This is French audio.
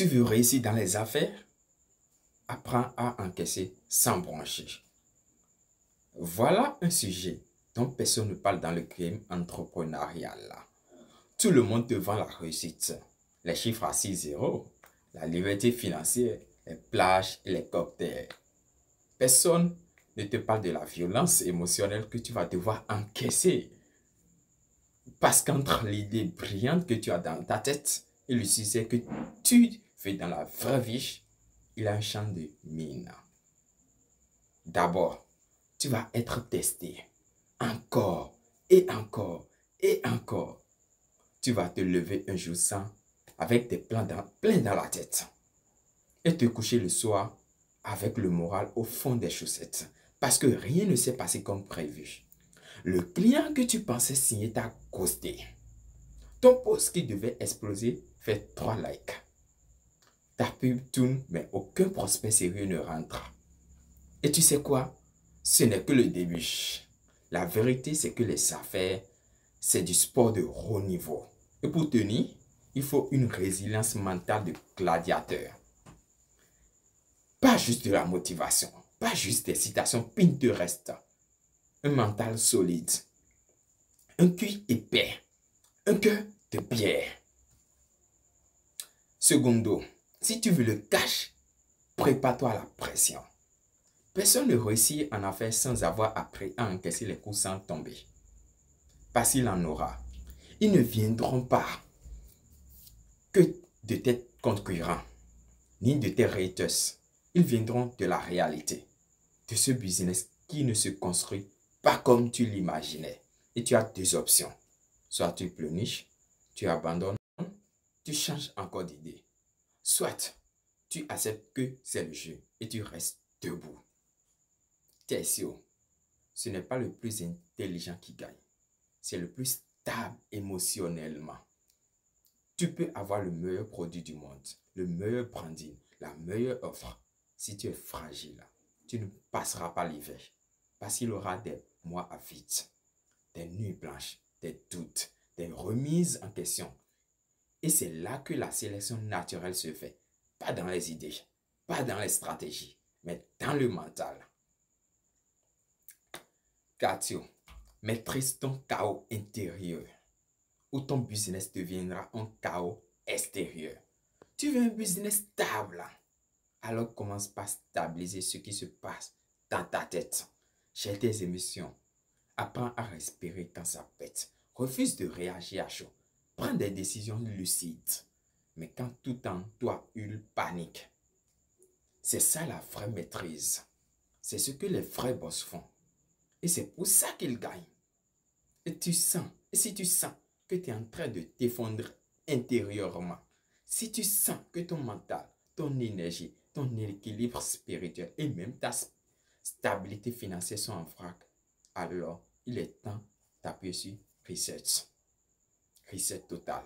Tu veux réussir dans les affaires? Apprends à encaisser sans broncher. Voilà un sujet dont personne ne parle dans le game entrepreneurial. Tout le monde te vend la réussite, les chiffres à 6 0, la liberté financière, les plages et les cocktails. Personne ne te parle de la violence émotionnelle que tu vas devoir encaisser. Parce qu'entre l'idée brillante que tu as dans ta tête et le succès que tu fais dans la vraie vie, il y a un champ de mine. D'abord, tu vas être testé. Encore et encore et encore. Tu vas te lever un jour sans, avec des plans plein dans la tête. Et te coucher le soir avec le moral au fond des chaussettes. Parce que rien ne s'est passé comme prévu. Le client que tu pensais signer t'a ghosté. Ton post qui devait exploser fait 3 likes. Ta pub tourne, mais aucun prospect sérieux ne rentre. Et tu sais quoi? Ce n'est que le début. La vérité, c'est que les affaires, c'est du sport de haut niveau. Et pour tenir, il faut une résilience mentale de gladiateur. Pas juste de la motivation, pas juste des citations Pinterest. Un mental solide, un cuir épais, un cœur de pierre. Secondo, si tu veux le cash, prépare-toi à la pression. Personne ne réussit en affaires sans avoir appris à encaisser les coups sans tomber. Parce qu'il en aura. Ils ne viendront pas que de tes concurrents, ni de tes haters. Ils viendront de la réalité, de ce business qui ne se construit pas comme tu l'imaginais. Et tu as 2 options. Soit tu pleurniches, tu abandonnes, tu changes encore d'idée. Soit tu acceptes que c'est le jeu et tu restes debout. Tertio, ce n'est pas le plus intelligent qui gagne. C'est le plus stable émotionnellement. Tu peux avoir le meilleur produit du monde, le meilleur branding, la meilleure offre. Si tu es fragile, tu ne passeras pas l'hiver. Parce qu'il y aura des mois à vide, des nuits blanches, des doutes, des remises en question. Et c'est là que la sélection naturelle se fait. Pas dans les idées, pas dans les stratégies, mais dans le mental. Catio, maîtrise ton chaos intérieur ou ton business deviendra un chaos extérieur. Tu veux un business stable? Alors commence par stabiliser ce qui se passe dans ta tête. Gère tes émotions. Apprends à respirer quand ça pète. Refuse de réagir à chaud. Prends des décisions lucides. Mais quand tout en toi hurle panique. C'est ça la vraie maîtrise. C'est ce que les vrais boss font. Et c'est pour ça qu'ils gagnent. Et si tu sens que tu es en train de t'effondrer intérieurement, si tu sens que ton mental, ton énergie, ton équilibre spirituel et même ta stabilité financière sont en vrac, alors il est temps d'appuyer sur Reset. Reset total.